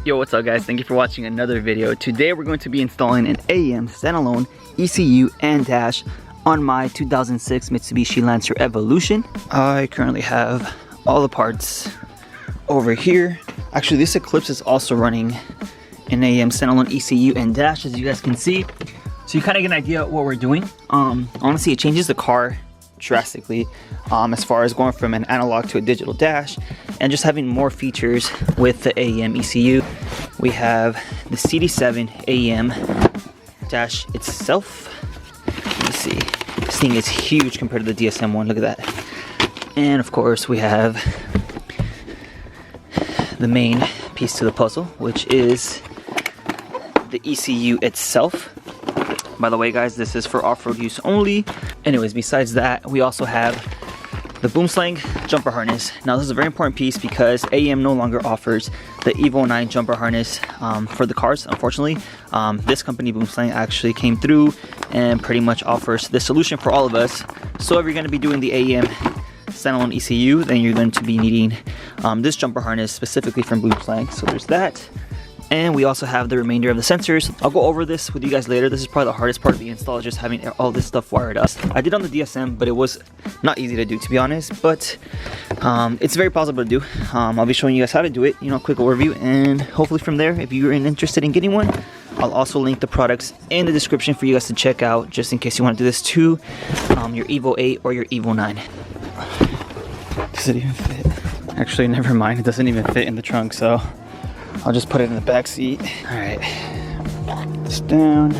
Yo, what's up guys? Thank you for watching another video. Today we're going to be installing an AEM standalone ECU and dash on my 2006 Mitsubishi Lancer Evolution. I currently have all the parts over here. Actually, this Eclipse is also running an AEM standalone ECU and dash, as you guys can see. So you kind of get an idea of what we're doing. Honestly, it changes the car drastically as far as going from an analog to a digital dash and just having more features with the AEM ECU. We have the CD7 AEM dash itself. Let's see, this thing is huge compared to the DSM one. Look at that. And of course we have the main piece to the puzzle, which is the ECU itself. By the way guys, this is for off-road use only. Anyways, besides that, we also have the boom slang jumper harness. Now this is a very important piece because AEM no longer offers the Evo 9 jumper harness for the cars, unfortunately. This company, Boom Slang, actually came through and pretty much offers the solution for all of us. So if you're going to be doing the AEM standalone ECU, then you're going to be needing this jumper harness specifically from Boom Slang. So there's that. And we also have the remainder of the sensors. I'll go over this with you guys later. This is probably the hardest part of the install, just having all this stuff wired up. I did on the DSM, but it was not easy to do, to be honest. But it's very possible to do. I'll be showing you guys how to do it, a quick overview. And hopefully from there, if you're interested in getting one, I'll also link the products in the description for you guys to check out, just in case you want to do this to your Evo 8 or your Evo 9. Does it even fit? Actually, never mind. It doesn't even fit in the trunk, so I'll just put it in the back seat. All right, this down.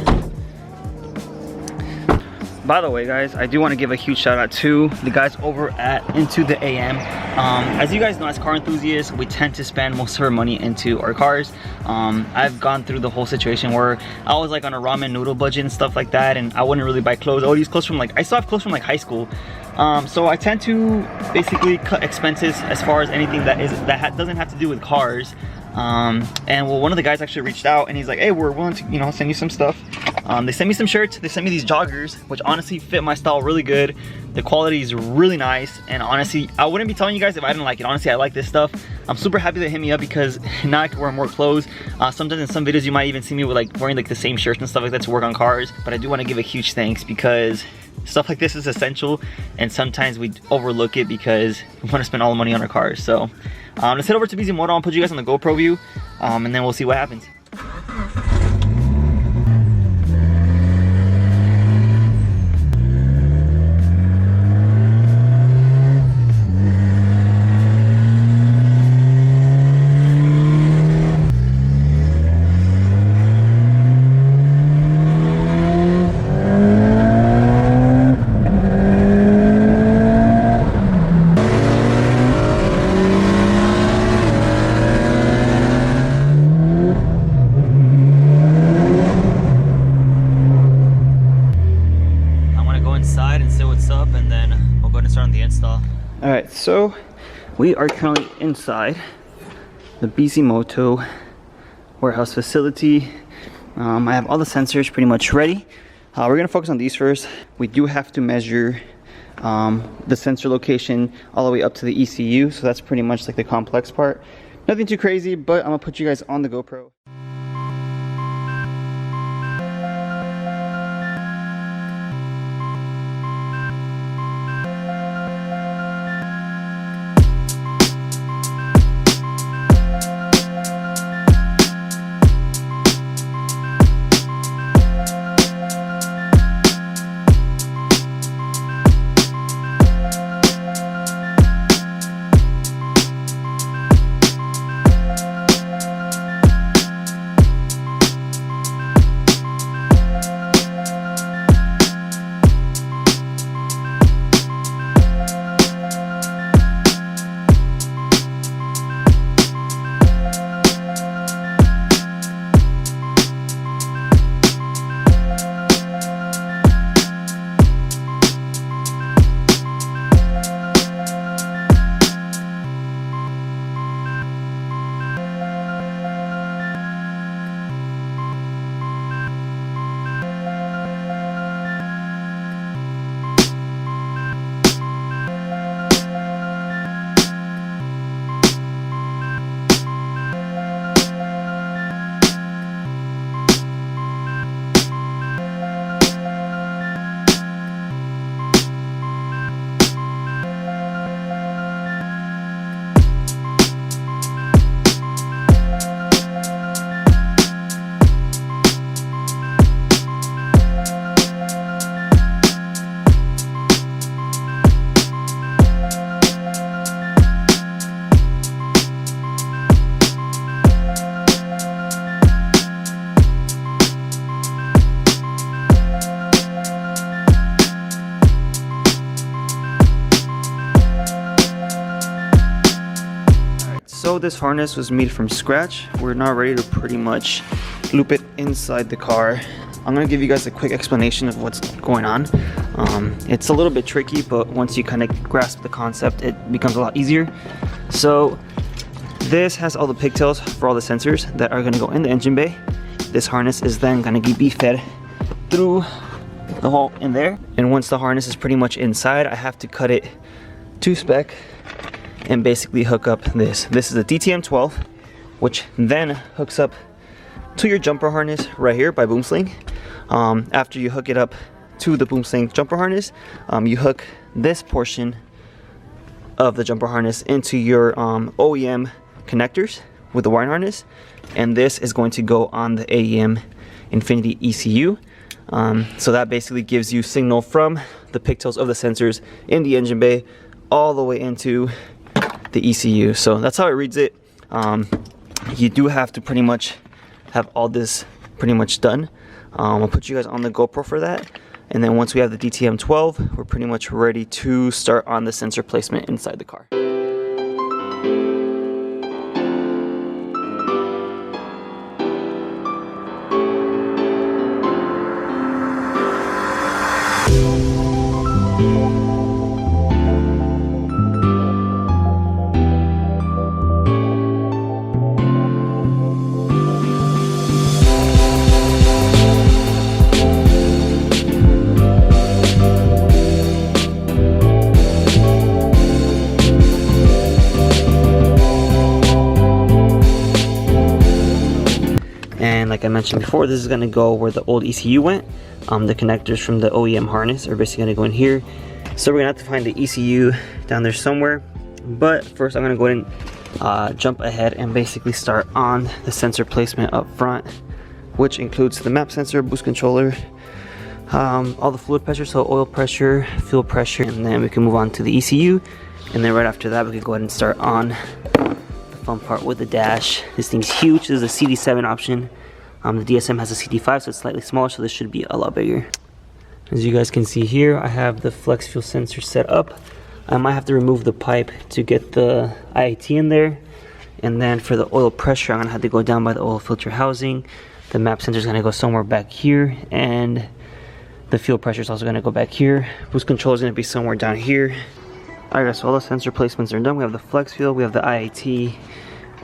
By the way guys, I do want to give a huge shout out to the guys over at Into the AEM. As you guys know, as car enthusiasts, we tend to spend most of our money into our cars. I've gone through the whole situation where I was like on a ramen noodle budget and stuff like that, and I wouldn't really buy clothes. I would use clothes from I still have clothes from high school. So I tend to basically cut expenses as far as anything that doesn't have to do with cars. And well, one of the guys actually reached out and he's like, hey, we're willing to send you some stuff. They sent me some shirts, they sent me these joggers, which honestly fit my style really good. The quality is really nice, and honestly I wouldn't be telling you guys if I didn't like it. Honestly, I like this stuff. I'm super happy they hit me up because now I can wear more clothes. Sometimes in some videos you might even see me with wearing the same shirts and stuff like that to work on cars, but I do want to give a huge thanks because stuff like this is essential, and sometimes we overlook it because we want to spend all the money on our cars. So let's head over to BZ Moto. I'll put you guys on the GoPro view, and then we'll see what happens. Alright, so we are currently inside the BZ Moto warehouse facility. I have all the sensors pretty much ready. We're going to focus on these first. We do have to measure the sensor location all the way up to the ECU, so that's pretty much the complex part. Nothing too crazy, but I'm going to put you guys on the GoPro. this harness was made from scratch, we're now ready to pretty much loop it inside the car. I'm gonna give you guys a quick explanation of what's going on. It's a little bit tricky, but once you kind of grasp the concept, it becomes a lot easier. So this has all the pigtails for all the sensors that are gonna go in the engine bay. This harness is then gonna be fed through the hole in there. And once the harness is pretty much inside, I have to cut it to spec and basically hook up this. This is a DTM12, which then hooks up to your jumper harness right here by boom sling. After you hook it up to the boom sling jumper harness, you hook this portion of the jumper harness into your OEM connectors with the wiring harness, and this is going to go on the AEM Infinity ECU. So that basically gives you signal from the pigtails of the sensors in the engine bay all the way into the ECU. So that's how it reads it. You do have to pretty much have all this pretty much done. I'll put you guys on the GoPro for that. And then once we have the DTM12, we're pretty much ready to start on the sensor placement inside the car. Like I mentioned before, this is going to go where the old ECU went. The connectors from the OEM harness are basically going to go in here. So we're going to have to find the ECU down there somewhere. But first I'm going to go ahead and jump ahead and basically start on the sensor placement up front, which includes the map sensor, boost controller, all the fluid pressure, so oil pressure, fuel pressure, and then we can move on to the ECU. And then right after that we can go ahead and start on the fun part with the dash. This thing's huge. This is a CD7 option. The DSM has a CD5, so it's slightly smaller, so this should be a lot bigger. As you guys can see here, I have the flex fuel sensor set up. I might have to remove the pipe to get the IAT in there. And then for the oil pressure, I'm gonna have to go down by the oil filter housing. The map sensor is gonna go somewhere back here, and the fuel pressure is also gonna go back here. Boost control is gonna be somewhere down here. Alright guys, so all the sensor placements are done. We have the flex fuel, we have the IAT,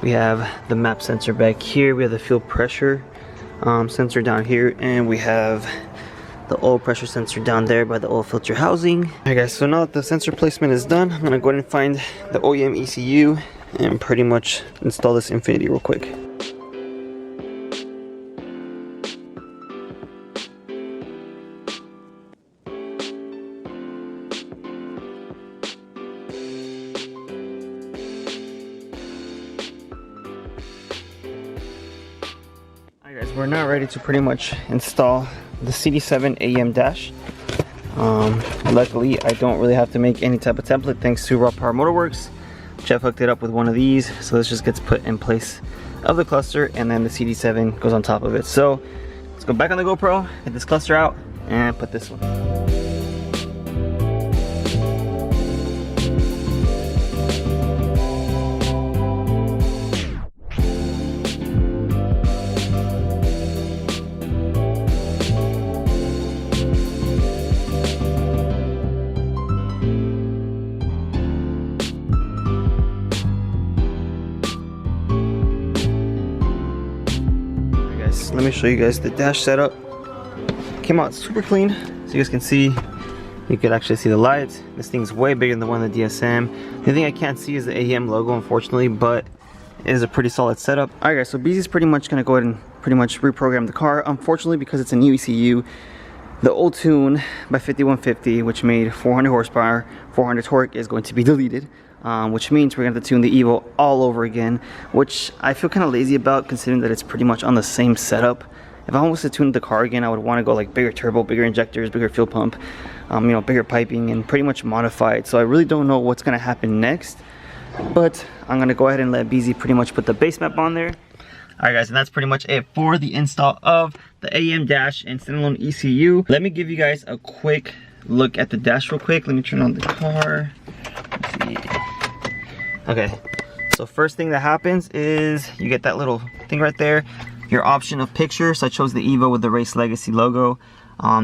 we have the map sensor back here, we have the fuel pressure sensor down here, and we have the oil pressure sensor down there by the oil filter housing. Alright guys, so now that the sensor placement is done, I'm gonna go ahead and find the OEM ECU and pretty much install this Infinity real quick. We're now ready to pretty much install the CD7 AEM dash. Luckily, I don't really have to make any type of template thanks to Raw Power Motorworks. Jeff hooked it up with one of these, so this just gets put in place of the cluster, and then the CD7 goes on top of it. So let's go back on the GoPro, get this cluster out, and put this one. Let me show you guys the dash setup. Came out super clean, so you guys can see. You could actually see the lights. This thing's way bigger than the one in the DSM. The thing I can't see is the AEM logo, unfortunately, but it is a pretty solid setup. Alright guys, so BZ's pretty much gonna go ahead and pretty much reprogram the car. Unfortunately, because it's a new ECU, the old tune by 5150, which made 400 horsepower, 400 torque, is going to be deleted. Which means we're going to have to tune the Evo all over again, which I feel kind of lazy about considering that it's pretty much on the same setup. If I was to tune the car again, I would want to go like bigger turbo, bigger injectors, bigger fuel pump, you know, bigger piping, and pretty much modify it. So I really don't know what's going to happen next, but I'm going to go ahead and let BZ pretty much put the base map on there. Alright guys, and that's pretty much it for the install of the AEM dash and standalone ECU. Let me give you guys a quick look at the dash real quick. Let me turn on the car. Let's see. Okay, So first thing that happens is you get that little thing right there, your option of picture. So I chose the Evo with the Race Legacy logo.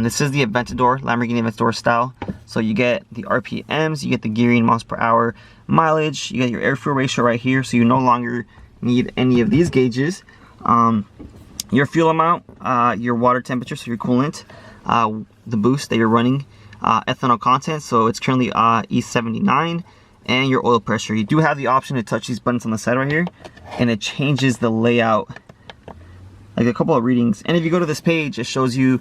This is the Aventador, Lamborghini Aventador style. So you get the RPMs, you get the gearing, miles per hour, mileage, you get your air fuel ratio right here, so you no longer need any of these gauges. Your fuel amount, your water temperature, so your coolant, the boost that you're running, ethanol content, so it's currently E79, and your oil pressure. You do have the option to touch these buttons on the side right here, and it changes the layout, like a couple of readings. And if you go to this page, it shows you,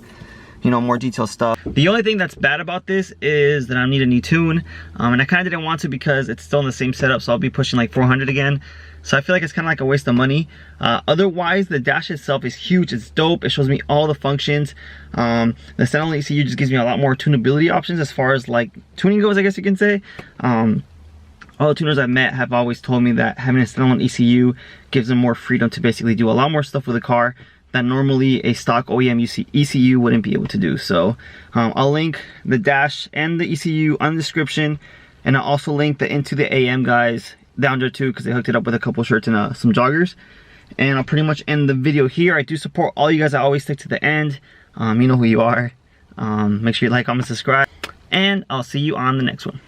more detailed stuff. The only thing that's bad about this is that I need a new tune, and I kind of didn't want to because it's still in the same setup, so I'll be pushing like 400 again. So I feel like it's kind of like a waste of money. Otherwise, the dash itself is huge. It's dope. It shows me all the functions. The standalone ECU just gives me a lot more tunability options as far as like tuning goes, I guess you can say. All the tuners I've met have always told me that having a standalone ECU gives them more freedom to basically do a lot more stuff with the car that normally a stock OEM ECU wouldn't be able to do. So I'll link the dash and the ECU on the description, and I'll also link the Into the AEM guys down there too, because they hooked it up with a couple shirts and some joggers. And I'll pretty much end the video here. I do support all you guys that always stick to the end. You know who you are. Make sure you like, comment, subscribe, and I'll see you on the next one.